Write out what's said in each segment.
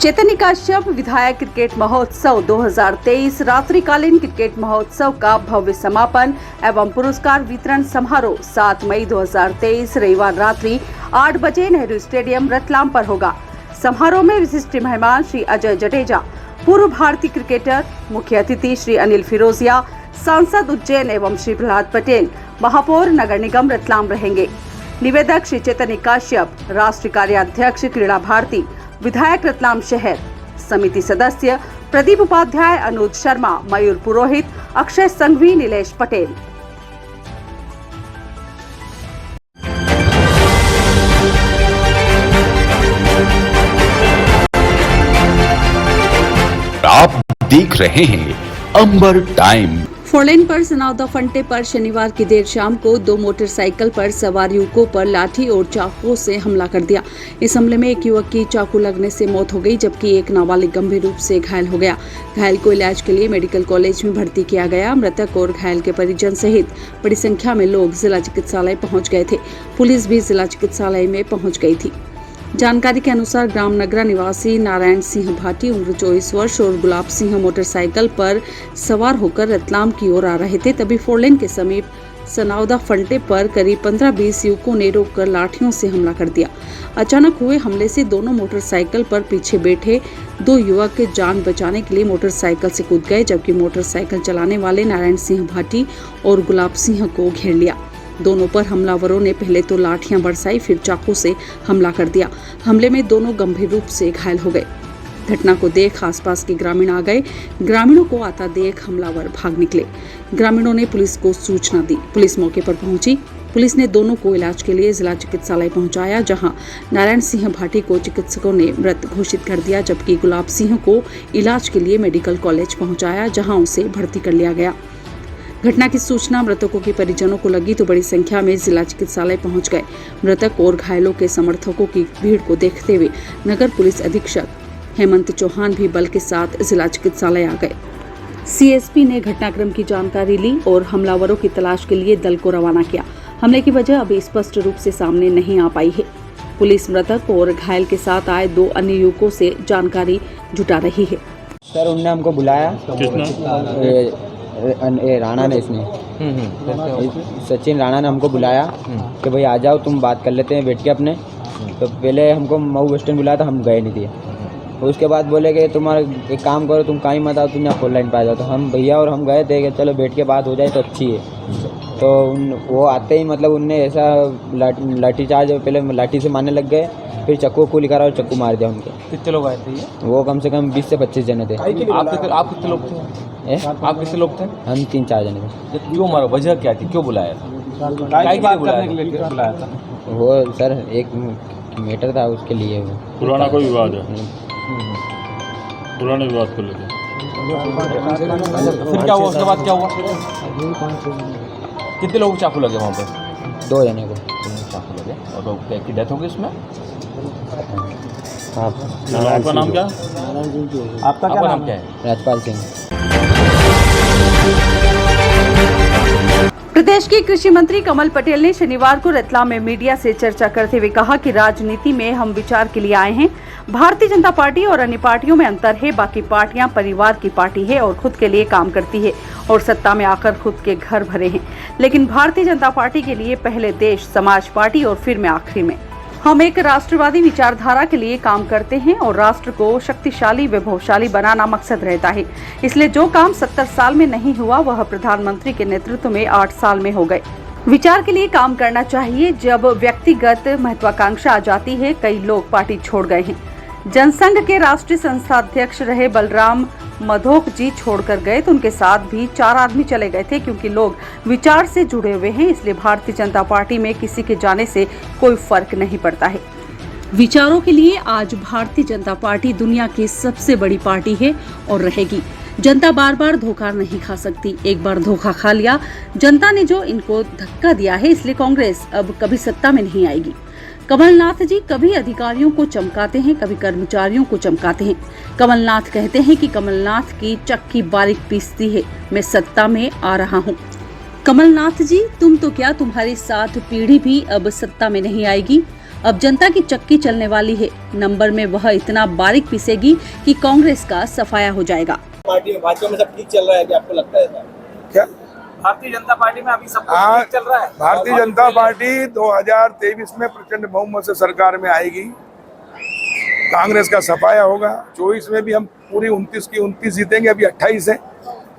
चैतन्य काश्यप विधायक क्रिकेट महोत्सव 2023 रात्रिकालीन क्रिकेट महोत्सव का भव्य समापन एवं पुरस्कार वितरण समारोह 7 मई 2023 रविवार रात्रि 8 बजे नेहरू स्टेडियम रतलाम पर होगा। समारोह में विशिष्ट मेहमान श्री अजय जडेजा, पूर्व भारतीय क्रिकेटर, मुख्य अतिथि श्री अनिल फिरोजिया, सांसद उज्जैन एवं श्री प्रहलाद पटेल, महापौर नगर निगम रतलाम रहेंगे। निवेदक श्री चैतन्य काश्यप, राष्ट्रीय कार्याध्यक्ष क्रीड़ा भारती, विधायक रतलाम शहर, समिति सदस्य प्रदीप उपाध्याय, अनुज शर्मा, मयूर पुरोहित, अक्षय संघवी, नीलेश पटेल। आप देख रहे हैं अंबर टाइम। फोरलेन पर सनाउदा फंटे पर शनिवार की देर शाम को 2 मोटरसाइकिल पर सवार युवकों पर लाठी और चाकुओं से हमला कर दिया। इस हमले में एक युवक की चाकू लगने से मौत हो गई, जबकि एक नाबालिग गंभीर रूप से घायल हो गया। घायल को इलाज के लिए मेडिकल कॉलेज में भर्ती किया गया। मृतक और घायल के परिजन सहित बड़ी संख्या में लोग जिला चिकित्सालय पहुंच गए थे। पुलिस भी जिला चिकित्सालय में पहुंच गई थी। जानकारी के अनुसार ग्राम नगरा निवासी नारायण सिंह भाटी उम्र 24 वर्ष और गुलाब सिंह मोटरसाइकिल पर सवार होकर रतलाम की ओर आ रहे थे। तभी फोरलेन के समीप सनाउदा फंटे पर करीब 15-20 युवकों ने रोककर लाठियों से हमला कर दिया। अचानक हुए हमले से दोनों मोटरसाइकिल पर पीछे बैठे 2 युवक जान बचाने के लिए मोटरसाइकिल से कूद गए, जबकि मोटरसाइकिल चलाने वाले नारायण सिंह भाटी और गुलाब सिंह को घेर लिया। दोनों पर हमलावरों ने पहले तो लाठियां बरसाई, फिर चाकू से हमला कर दिया। हमले में दोनों गंभीर रूप से घायल हो गए। घटना को देख आसपास के ग्रामीण आ गए। ग्रामीणों को आता देख हमलावर भाग निकले। ग्रामीणों ने पुलिस को सूचना दी। पुलिस मौके पर पहुंची। पुलिस ने दोनों को इलाज के लिए जिला चिकित्सालय पहुंचाया, जहां नारायण सिंह भाटी को चिकित्सकों ने मृत घोषित कर दिया, जबकि गुलाब सिंह को इलाज के लिए मेडिकल कॉलेज पहुंचाया, जहां उसे भर्ती कर लिया गया। घटना की सूचना मृतकों के परिजनों को लगी तो बड़ी संख्या में जिला चिकित्सालय पहुंच गए। मृतक और घायलों के समर्थकों की भीड़ को देखते हुए नगर पुलिस अधीक्षक हेमंत चौहान भी बल के साथ जिला चिकित्सालय आ गए। सीएसपी ने घटनाक्रम की जानकारी ली और हमलावरों की तलाश के लिए दल को रवाना किया। हमले की वजह अभी स्पष्ट रूप से सामने नहीं आ पाई है। पुलिस मृतक और घायल के साथ आए 2 अन्य युवकों से जानकारी जुटा रही है। सर, उनने हमको बुलाया। राणा ने सचिन राणा ने हमको बुलाया कि भाई आ जाओ, तुम बात कर लेते हैं बैठ के अपने। तो पहले हमको मऊ बस स्टैंड बुलाया था, हम गए नहीं थे। तो उसके बाद बोले कि तुम्हारा एक काम करो, तुम कहीं मत आओ, तुम यहाँ फोरलाइन पे आ जाओ। तो हम भैया और हम गए थे कि चलो बैठ के बात हो जाए तो अच्छी है। तो वो आते ही मतलब उनने ऐसा लाठी चार्ज, पहले लाठी से मारने लग गए, फिर चक्कू को लिखा और चक्कू मार दिया उनके। कितने लोग आए थे? वो कम से कम 20 से 25 जने थे। आप कितने लोग थे? आप कितने लोग थे? हम 3-4 जने थे। क्यों मारा? वजह क्या थी? क्यों बुलाया था? बुलाया था? वो सर एक मैटर था, उसके लिए। वो पुराना कोई विवाद है? पुराने विवाद को लेकर फिर क्या हुआ? उसके बाद क्या हुआ? कितने लोग चाकू लगे वहाँ पे? 2 जने को चाकू लगे। और तो क्या की डेथ हो गई इसमें? आपका नाम क्या? आपका नाम क्या है? राजपाल सिंह। प्रदेश के कृषि मंत्री कमल पटेल ने शनिवार को रतलाम में मीडिया से चर्चा करते हुए कहा कि राजनीति में हम विचार के लिए आए हैं। भारतीय जनता पार्टी और अन्य पार्टियों में अंतर है। बाकी पार्टियां परिवार की पार्टी है और खुद के लिए काम करती है और सत्ता में आकर खुद के घर भरे हैं, लेकिन भारतीय जनता पार्टी के लिए पहले देश, समाज पार्टी और फिर मैं आखिरी में। हम एक राष्ट्रवादी विचारधारा के लिए काम करते हैं और राष्ट्र को शक्तिशाली, वैभवशाली बनाना मकसद रहता है। इसलिए जो काम 70 साल में नहीं हुआ, वह प्रधानमंत्री के नेतृत्व में 8 साल में हो गए। विचार के लिए काम करना चाहिए। जब व्यक्तिगत महत्वाकांक्षा आ जाती है, कई लोग पार्टी छोड़ गए हैं। जनसंघ के राष्ट्रीय संस्थाध्यक्ष रहे बलराम मधोक जी छोड़कर गए तो उनके साथ भी 4 आदमी चले गए थे, क्योंकि लोग विचार से जुड़े हुए हैं। इसलिए भारतीय जनता पार्टी में किसी के जाने से कोई फर्क नहीं पड़ता है। विचारों के लिए आज भारतीय जनता पार्टी दुनिया की सबसे बड़ी पार्टी है और रहेगी। जनता बार बार धोखा नहीं खा सकती। एक बार धोखा खा लिया, जनता ने जो इनको धक्का दिया है, इसलिए कांग्रेस अब कभी सत्ता में नहीं आएगी। कमलनाथ जी कभी अधिकारियों को चमकाते हैं, कभी कर्मचारियों को चमकाते हैं। कमलनाथ कहते हैं कि कमलनाथ की चक्की बारीक पीसती है, मैं सत्ता में आ रहा हूँ। कमलनाथ जी, तुम तो क्या, तुम्हारी 7 पीढ़ी भी अब सत्ता में नहीं आएगी। अब जनता की चक्की चलने वाली है। नंबर में वह इतना बारीक पिसेगी कि कांग्रेस का सफाया हो जाएगा। पार्टी में भाजपा में सब ठीक चल रहा है क्या आपको लगता है ऐसा? क्या भारतीय जनता पार्टी में अभी सब कुछ ठीक चल रहा है? भारतीय जनता पार्टी 2023 में प्रचंड बहुमत से सरकार में आएगी। कांग्रेस का सफाया होगा। 24 में भी हम पूरी 29 की 29 जीतेंगे। अभी 28 है।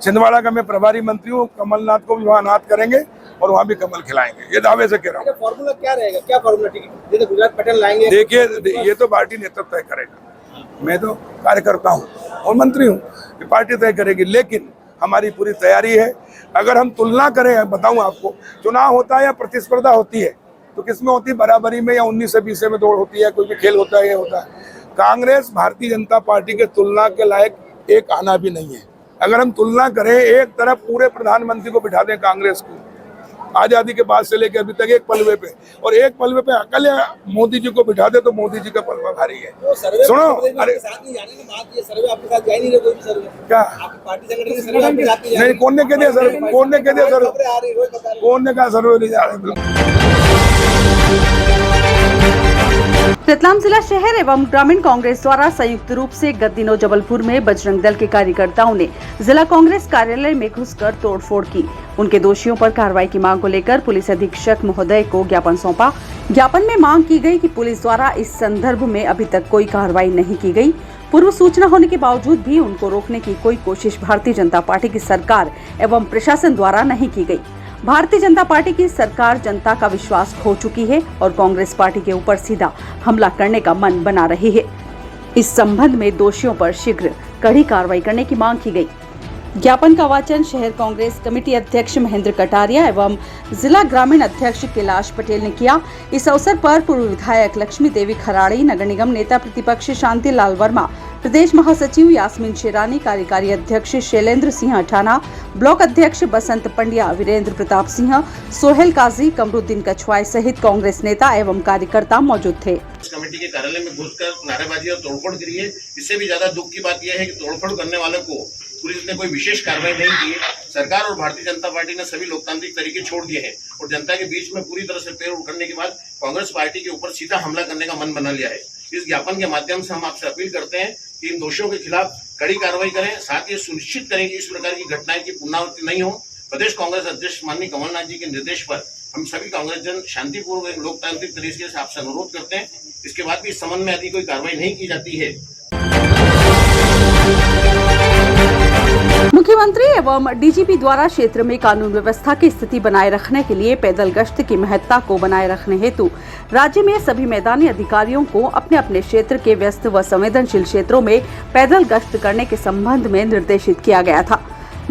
छिंदवाड़ा का मैं प्रभारी मंत्री हूँ। कमलनाथ को भी वहाँ नाथ करेंगे और वहाँ भी कमल खिलाएंगे। ये दावे से कह रहा हूँ। फॉर्मूला क्या रहेगा? क्या फॉर्मूला टिकट जैसे गुजरात पटेल लाएंगे? देखिए, ये तो पार्टी नेतृत्व तय करेगा। मैं तो कार्यकर्ता हूँ और मंत्री हूँ। ये पार्टी तय करेगी, लेकिन हमारी पूरी तैयारी है। अगर हम तुलना करें, बताऊं आपको, चुनाव होता है या प्रतिस्पर्धा होती है तो किसमें होती है? बराबरी में या 19 से 20 में दौड़ होती है, कोई भी खेल होता है, ये होता है। कांग्रेस भारतीय जनता पार्टी के तुलना के लायक एक आना भी नहीं है। अगर हम तुलना करें, एक तरफ पूरे प्रधानमंत्री को बिठा दें कांग्रेस को, आजादी के बाद से लेकर अभी तक एक पलवे पे, और एक पलवे पे अकेले मोदी जी को बिठा दे तो मोदी जी का पलवा भारी है। सुनो, अरे सर्वे आपके साथ जा नहीं रहे, कोई भी सर्वे क्या पार्टी संगठन के सर्वे आपके साथ नहीं? नहीं, कौन ने कह दिया सर? कौन ने कह दिया सर? कौन ने कहा सर्वे नहीं जा रहे? रतलाम जिला शहर एवं ग्रामीण कांग्रेस द्वारा संयुक्त रूप से गत दिनों जबलपुर में बजरंग दल के कार्यकर्ताओं ने जिला कांग्रेस कार्यालय में घुसकर तोड़फोड़ की। उनके दोषियों पर कार्रवाई की मांग को लेकर पुलिस अधीक्षक महोदय को ज्ञापन सौंपा। ज्ञापन में मांग की गई कि पुलिस द्वारा इस संदर्भ में अभी तक कोई कार्रवाई नहीं की गई। पूर्व सूचना होने के बावजूद भी उनको रोकने की कोई कोशिश भारतीय जनता पार्टी की सरकार एवं प्रशासन द्वारा नहीं की गई। भारतीय जनता पार्टी की सरकार जनता का विश्वास खो चुकी है और कांग्रेस पार्टी के ऊपर सीधा हमला करने का मन बना रही है। इस संबंध में दोषियों पर शीघ्र कड़ी कार्रवाई करने की मांग की गई। ज्ञापन का वाचन शहर कांग्रेस कमेटी अध्यक्ष महेंद्र कटारिया एवं जिला ग्रामीण अध्यक्ष कैलाश पटेल ने किया। इस अवसर पर पूर्व विधायक लक्ष्मी देवी खराड़ी, नगर निगम नेता प्रतिपक्ष शांति लाल वर्मा, प्रदेश महासचिव यास्मीन शेरानी, कार्यकारी अध्यक्ष शैलेंद्र सिंह अठाना, ब्लॉक अध्यक्ष बसंत पंड्या, वीरेंद्र प्रताप सिंह, सोहेल काजी, कमरुद्दीन कछवाई सहित कांग्रेस नेता एवं कार्यकर्ता मौजूद थे। कमेटी के कार्यालय में घुसकर नारेबाजी और तोड़फोड़ करी है। इससे भी ज्यादा दुख की बात यह है कि तोड़फोड़ करने वालों को पुलिस ने कोई विशेष कार्रवाई नहीं की है। सरकार और भारतीय जनता पार्टी ने सभी लोकतांत्रिक तरीके छोड़ दिए हैं और जनता के बीच में पूरी तरह से पैर उठने के बाद कांग्रेस पार्टी के ऊपर सीधा हमला करने का मन बना लिया है। इस ज्ञापन के माध्यम से हम आपसे अपील करते हैं कि इन दोषियों के खिलाफ कड़ी कार्रवाई करें, साथ ही सुनिश्चित करें कि इस प्रकार की घटनाएं की पुनरावृत्ति नहीं हो। प्रदेश कांग्रेस अध्यक्ष माननीय कमलनाथ जी के निर्देश पर हम सभी कांग्रेस जन शांतिपूर्वक एक लोकतांत्रिक तरीके से आपसे अनुरोध करते हैं। इसके बाद भी इस संबंध में यदि कोई कार्रवाई नहीं की जाती है। मुख्यमंत्री एवं डीजीपी द्वारा क्षेत्र में कानून व्यवस्था की स्थिति बनाए रखने के लिए पैदल गश्त की महत्ता को बनाए रखने हेतु राज्य में सभी मैदानी अधिकारियों को अपने अपने क्षेत्र के व्यस्त व संवेदनशील क्षेत्रों में पैदल गश्त करने के संबंध में निर्देशित किया गया था।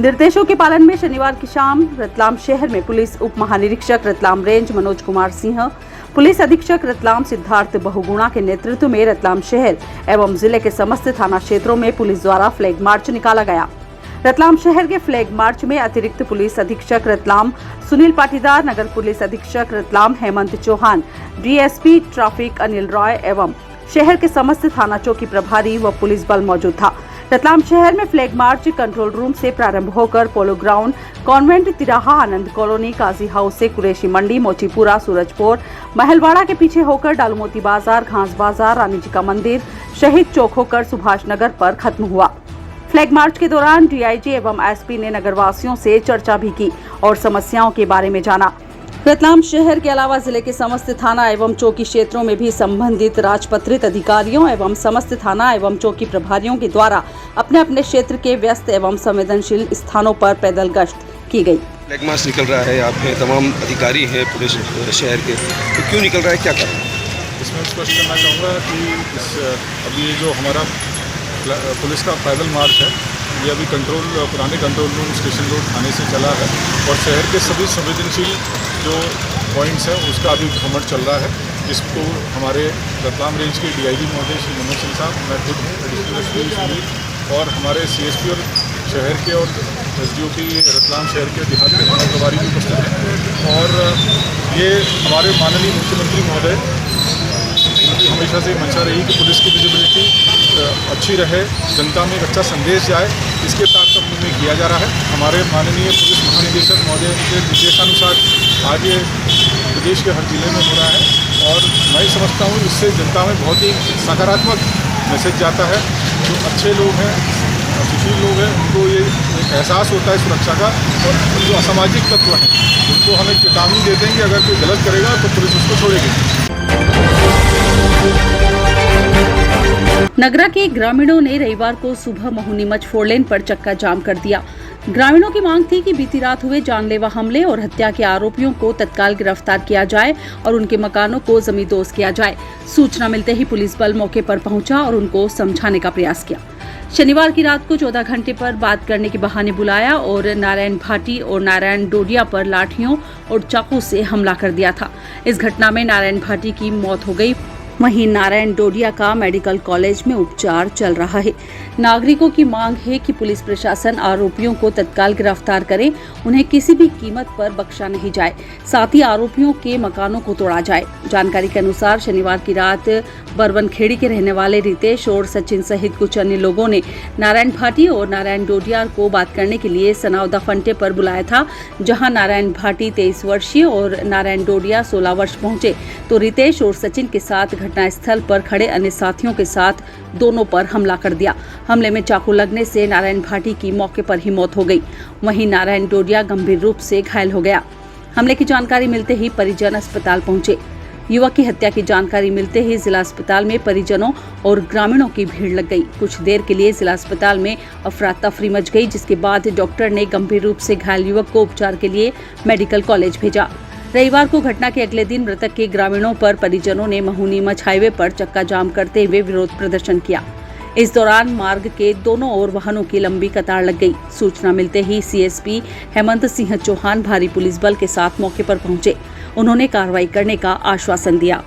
निर्देशों के पालन में शनिवार की शाम रतलाम शहर में पुलिस उप महानिरीक्षक रतलाम रेंज मनोज कुमार सिंह, पुलिस अधीक्षक रतलाम सिद्धार्थ बहुगुणा के नेतृत्व में रतलाम शहर एवं जिले के समस्त थाना क्षेत्रों में पुलिस द्वारा फ्लैग मार्च निकाला गया। रतलाम शहर के फ्लैग मार्च में अतिरिक्त पुलिस अधीक्षक रतलाम सुनील पाटीदार, नगर पुलिस अधीक्षक रतलाम हेमंत चौहान, डीएसपी ट्रैफिक अनिल रॉय एवं शहर के समस्त थाना चौकी प्रभारी व पुलिस बल मौजूद था। रतलाम शहर में फ्लैग मार्च कंट्रोल रूम से प्रारंभ होकर पोलो ग्राउंड, कॉन्वेंट तिराहा, आनंद कॉलोनी, काजी हाउस से कुरैशी मंडी, मोचीपुरा, सूरजपुर, महलवाड़ा के पीछे होकर डालमोती बाजार, घास बाजार, रानी जी का मंदिर, शहीद चौक होकर सुभाष नगर पर खत्म हुआ। फ्लैग मार्च के दौरान डीआईजी एवं एसपी ने नगरवासियों से चर्चा भी की और समस्याओं के बारे में जाना। रतलाम शहर के अलावा जिले के समस्त थाना एवं चौकी क्षेत्रों में भी संबंधित राजपत्रित अधिकारियों एवं समस्त थाना एवं चौकी प्रभारियों के द्वारा अपने अपने क्षेत्र के व्यस्त एवं संवेदनशील स्थानों पर पैदल गश्त की गई। फ्लैग मार्च निकल रहा है, आप हैं, तमाम अधिकारी हैं पूरे शहर के, तो क्यों निकल रहा है, क्या कारण? इसमें स्पष्ट करना चाहूँगा कि अभी जो हमारा पुलिस का पैदल मार्च है, ये अभी पुराने कंट्रोल रूम, स्टेशन रोड, थाने से चला है और शहर के सभी संवेदनशील जो पॉइंट्स हैं उसका अभी भ्रमण चल रहा है, जिसको हमारे रतलाम रेंज के डीआईजी महोदय श्री मनोज सिंह साहब, मैं खुद हूँ, एडिशनल एसपी सुनील और हमारे सीएसपी और शहर के और एसडीओ की रतलाम शहर के देहात के प्रभारी भी उपस्थित हैं। और ये हमारे माननीय मुख्यमंत्री महोदय की हमेशा से मंशा रही कि पुलिस की विजिबिलिटी अच्छी रहे, जनता में एक अच्छा संदेश जाए, इसके तारतम्य में किया जा रहा है। हमारे माननीय पुलिस महानिदेशक महोदय के निर्देशानुसार आज ये प्रदेश के हर जिले में हो रहा है और मैं समझता हूँ इससे जनता में बहुत ही सकारात्मक मैसेज जाता है। जो अच्छे लोग हैं, सुशील लोग हैं, उनको ये एक एहसास होता है सुरक्षा का, और जो असामाजिक तत्व हैं उनको हम एक चेतावनी देते हैं कि अगर कोई गलत करेगा तो पुलिस उसको छोड़ेगी। नगरा के ग्रामीणों ने रविवार को सुबह महुनीमच 4 लेन पर चक्का जाम कर दिया। ग्रामीणों की मांग थी कि बीती रात हुए जानलेवा हमले और हत्या के आरोपियों को तत्काल गिरफ्तार किया जाए और उनके मकानों को जमींदोज किया जाए। सूचना मिलते ही पुलिस बल मौके पर पहुंचा और उनको समझाने का प्रयास किया। शनिवार की रात को 14 घंटे पर बात करने के बहाने बुलाया और नारायण भाटी और नारायण डोडिया पर लाठियों और चाकू से हमला कर दिया था। इस घटना में नारायण भाटी की मौत हो गई, वहीं नारायण डोडिया का मेडिकल कॉलेज में उपचार चल रहा है। नागरिकों की मांग है कि पुलिस प्रशासन आरोपियों को तत्काल गिरफ्तार करे, उन्हें किसी भी कीमत पर बख्शा नहीं जाए, साथ ही आरोपियों के मकानों को तोड़ा जाए। जानकारी के अनुसार शनिवार की रात बरवनखेड़ी के रहने वाले रितेश और सचिन सहित कुछ अन्य लोगों ने नारायण भाटी और नारायण डोडिया को बात करने के लिए सनावदा फंटे पर बुलाया था, जहां नारायण भाटी 23 वर्षीय और नारायण डोडिया 16 वर्ष पहुंचे तो रितेश और सचिन के साथ घटनास्थल पर खड़े अन्य साथियों के साथ दोनों पर हमला कर दिया। हमले में चाकू लगने से नारायण भाटी की मौके पर ही मौत हो गई, वहीं नारायण डोडिया गंभीर रूप से घायल हो गया। हमले की जानकारी मिलते ही परिजन अस्पताल पहुंचे। युवक की हत्या की जानकारी मिलते ही जिला अस्पताल में परिजनों और ग्रामीणों की भीड़ लग गई। कुछ देर के लिए जिला अस्पताल में अफरा तफरी मच गई, जिसके बाद डॉक्टर ने गंभीर रूप से घायल युवक को उपचार के लिए मेडिकल कॉलेज भेजा। रविवार को घटना के अगले दिन मृतक के ग्रामीणों पर परिजनों ने महुनीमच हाईवे पर चक्का जाम करते हुए विरोध प्रदर्शन किया। इस दौरान मार्ग के दोनों ओर वाहनों की लंबी कतार लग गई। सूचना मिलते ही सीएसपी हेमंत सिंह चौहान भारी पुलिस बल के साथ मौके पर पहुंचे। उन्होंने कार्रवाई करने का आश्वासन दिया।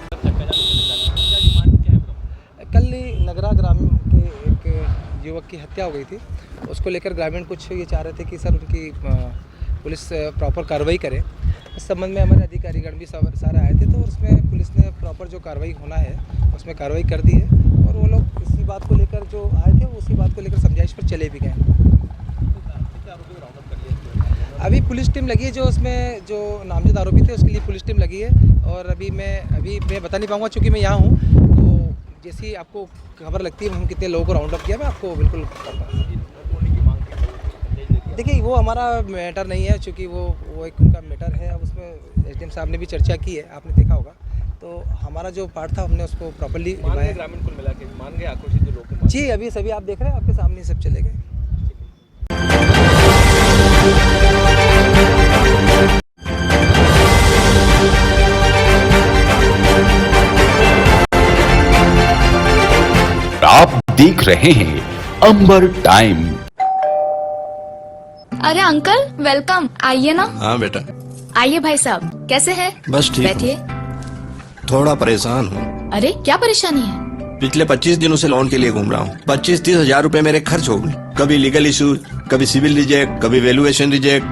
कल नगरा ग्रामीण के एक युवक की हत्या हो गई थी, उसको लेकर ग्रामीण कुछ ये चाह रहे थे कि सर उनकी पुलिस प्रॉपर कार्रवाई करे। इस संबंध में हमारे अधिकारीगण भी सारे आए थे, तो उसमें पुलिस ने प्रॉपर जो कार्रवाई होना है उसमें कार्रवाई कर दी है और वो लोग इसी बात को लेकर जो आए थे उसी बात को लेकर समझाइश पर चले भी गए। अभी पुलिस टीम लगी है, जो उसमें जो नामजद आरोपी थे उसके लिए पुलिस टीम लगी है और अभी मैं बता नहीं पाऊँगा क्योंकि मैं यहाँ हूँ, तो जैसी आपको खबर लगती है हम कितने लोगों को राउंड अप किया मैं आपको बिल्कुल बताऊँगा। देखिए वो हमारा मैटर नहीं है, चूँकि वो एक उनका मैटर है। अब उसमें एसडीएम साहब ने भी चर्चा की है, आपने देखा होगा, तो हमारा जो पार्ट था हमने उसको प्रॉपर्ली निभाया। ग्रामीण कुल मिला के मान गए आक्रोशित जो लोग जी, अभी सभी आप देख रहे हैं, आपके सामने सब चले गए। आप देख रहे हैं अंबर टाइम। अरे अंकल वेलकम, आइए ना। हाँ बेटा। आइए भाई साहब, कैसे हैं? बस ठीक। बैठिए। थोड़ा परेशान हूँ। अरे क्या परेशानी है? पिछले 25 दिनों से लोन के लिए घूम रहा हूँ। 25-30 हजार रूपए मेरे खर्च हो गए। कभी लीगल इशू, कभी सिविल रिजेक्ट, कभी वैल्यूएशन रिजेक्ट।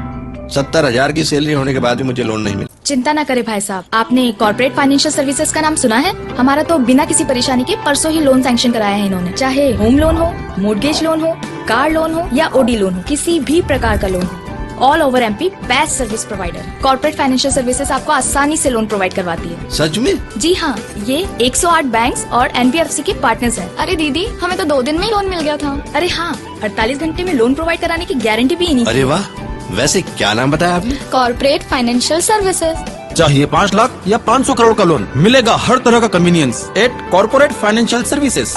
70,000 की सैलरी होने के बाद भी मुझे लोन नहीं मिला। चिंता ना करें भाई साहब, आपने कॉर्पोरेट फाइनेंशियल सर्विसेज का नाम सुना है? हमारा तो बिना किसी परेशानी के परसों ही लोन सैंक्शन कराया है इन्होंने। चाहे होम लोन हो, मोर्गेज लोन हो, कार लोन हो या ओडी लोन हो, किसी भी प्रकार का लोन हो, all over MP best service provider. Corporate financial services आपको आसानी से लोन प्रोवाइड करवाती है। सच में? जी हाँ, ये 108 बैंक्स और एनबीएफसी के पार्टनर्स हैं। अरे दीदी, हमें तो 2 दिन में ही लोन मिल गया था। अरे हाँ, 48 घंटे में लोन प्रोवाइड कराने की गारंटी भी इन्हीं की। अरे वाह, वैसे क्या नाम बताया आपने? Corporate financial services. चाहिए 5 लाख या 500 करोड़ का लोन, मिलेगा हर तरह का convenience at corporate financial services.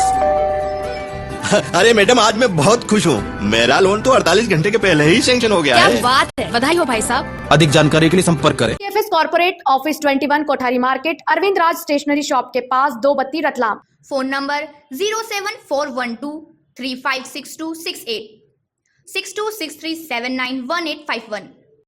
अरे मैडम, आज मैं बहुत खुश हूँ। मेरा लोन तो 48 घंटे के पहले ही सैंक्शन हो गया है। क्या बात है, बधाई हो भाई साहब। अधिक जानकारी के लिए संपर्क करें। KFS corporate office 21 Kothari market, Arvind Raj stationery shop के पास, 232 रतलाम। Phone number 07412356268 6263791851।